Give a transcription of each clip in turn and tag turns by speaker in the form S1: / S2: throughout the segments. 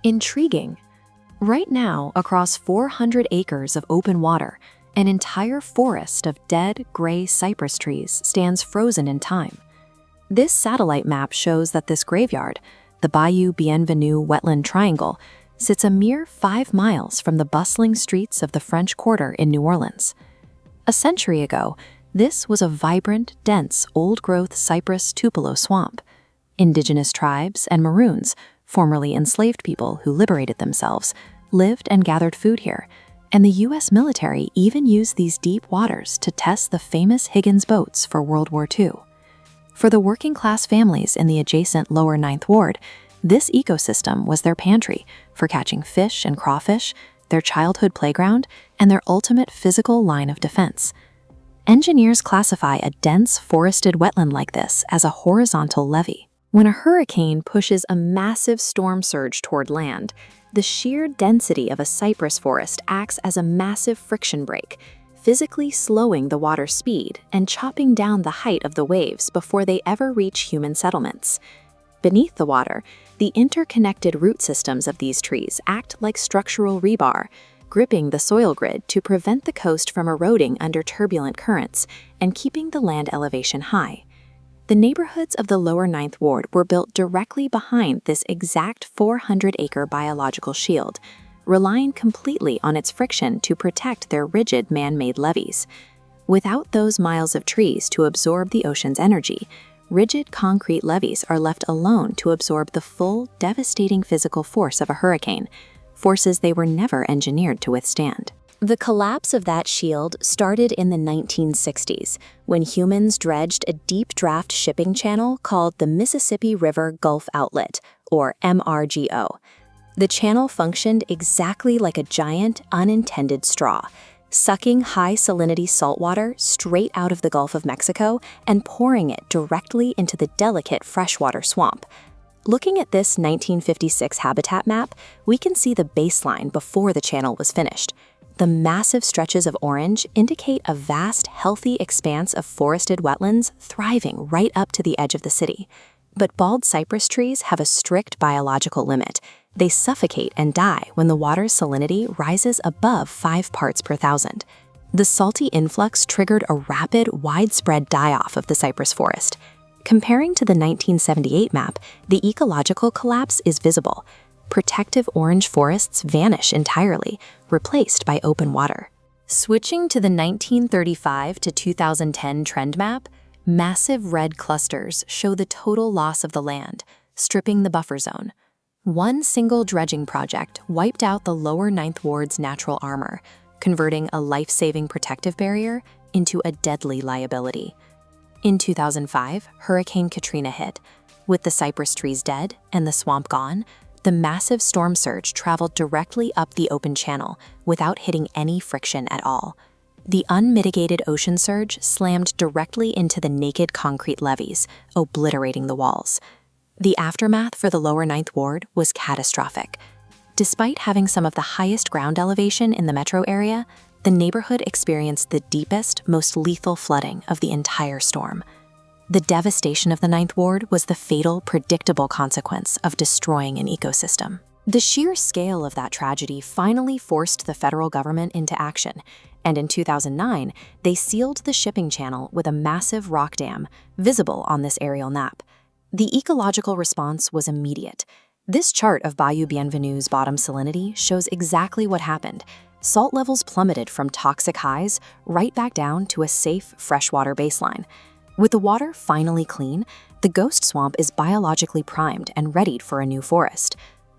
S1: Intriguing. Right now, across 400 acres of open water, an entire forest of dead, gray cypress trees stands frozen in time. This satellite map shows that this graveyard, the Bayou Bienvenue Wetland Triangle, sits a mere 5 miles from the bustling streets of the French Quarter in New Orleans. A century ago, this was a vibrant, dense, old-growth cypress-tupelo swamp. Indigenous tribes and Maroons, formerly enslaved people who liberated themselves, lived and gathered food here, and the U.S. military even used these deep waters to test the famous Higgins boats for World War II. For the working-class families in the adjacent Lower Ninth Ward, this ecosystem was their pantry for catching fish and crawfish, their childhood playground, and their ultimate physical line of defense. Engineers classify a dense forested wetland like this as a horizontal levee. When a hurricane pushes a massive storm surge toward land, the sheer density of a cypress forest acts as a massive friction brake, physically slowing the water's speed and chopping down the height of the waves before they ever reach human settlements. Beneath the water, the interconnected root systems of these trees act like structural rebar, gripping the soil grid to prevent the coast from eroding under turbulent currents and keeping the land elevation high. The neighborhoods of the Lower Ninth Ward were built directly behind this exact 400-acre biological shield, relying completely on its friction to protect their rigid man-made levees. Without those miles of trees to absorb the ocean's energy, rigid concrete levees are left alone to absorb the full, devastating physical force of a hurricane, forces they were never engineered to withstand. The collapse of that shield started in the 1960s, when humans dredged a deep draft shipping channel called the Mississippi River Gulf Outlet, or MRGO. The channel functioned exactly like a giant, unintended straw, sucking high salinity saltwater straight out of the Gulf of Mexico and pouring it directly into the delicate freshwater swamp. Looking at this 1956 habitat map, we can see the baseline before the channel was finished. The massive stretches of orange indicate a vast, healthy expanse of forested wetlands thriving right up to the edge of the city. But bald cypress trees have a strict biological limit. They suffocate and die when the water's salinity rises above 5 parts per thousand. The salty influx triggered a rapid, widespread die-off of the cypress forest. Comparing to the 1978 map, the ecological collapse is visible. Protective orange forests vanish entirely, replaced by open water. Switching to the 1935 to 2010 trend map, massive red clusters show the total loss of the land, stripping the buffer zone. One single dredging project wiped out the Lower Ninth Ward's natural armor, converting a life-saving protective barrier into a deadly liability. In 2005, Hurricane Katrina hit. With the cypress trees dead and the swamp gone, the massive storm surge traveled directly up the open channel without hitting any friction at all. The unmitigated ocean surge slammed directly into the naked concrete levees, obliterating the walls. The aftermath for the Lower Ninth Ward was catastrophic. Despite having some of the highest ground elevation in the metro area, the neighborhood experienced the deepest, most lethal flooding of the entire storm. The devastation of the Ninth Ward was the fatal, predictable consequence of destroying an ecosystem. The sheer scale of that tragedy finally forced the federal government into action, and in 2009, they sealed the shipping channel with a massive rock dam, visible on this aerial map. The ecological response was immediate. This chart of Bayou Bienvenue's bottom salinity shows exactly what happened. Salt levels plummeted from toxic highs right back down to a safe freshwater baseline. With the water finally clean, the ghost swamp is biologically primed and readied for a new forest.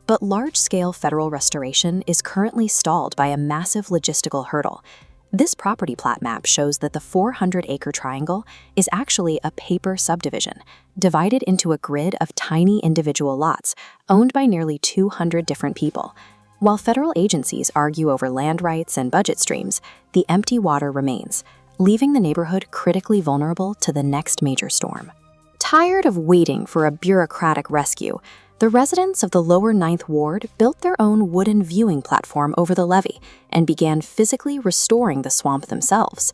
S1: But large-scale federal restoration is currently stalled by a massive logistical hurdle. This property plat map shows that the 400-acre triangle is actually a paper subdivision, divided into a grid of tiny individual lots owned by nearly 200 different people. While federal agencies argue over land rights and budget streams, the empty water remains, leaving the neighborhood critically vulnerable to the next major storm. Tired of waiting for a bureaucratic rescue, the residents of the Lower Ninth Ward built their own wooden viewing platform over the levee and began physically restoring the swamp themselves.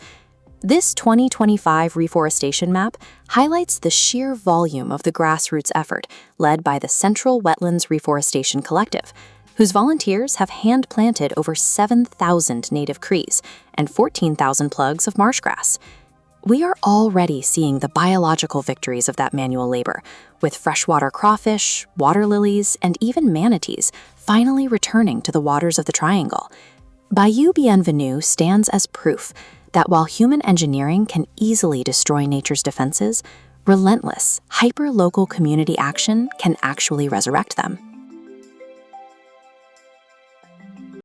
S1: This 2025 reforestation map highlights the sheer volume of the grassroots effort led by the Central Wetlands Reforestation Collective, whose volunteers have hand-planted over 7,000 native trees and 14,000 plugs of marsh grass. We are already seeing the biological victories of that manual labor, with freshwater crawfish, water lilies, and even manatees finally returning to the waters of the triangle. Bayou Bienvenue stands as proof that while human engineering can easily destroy nature's defenses, relentless, hyper-local community action can actually resurrect them.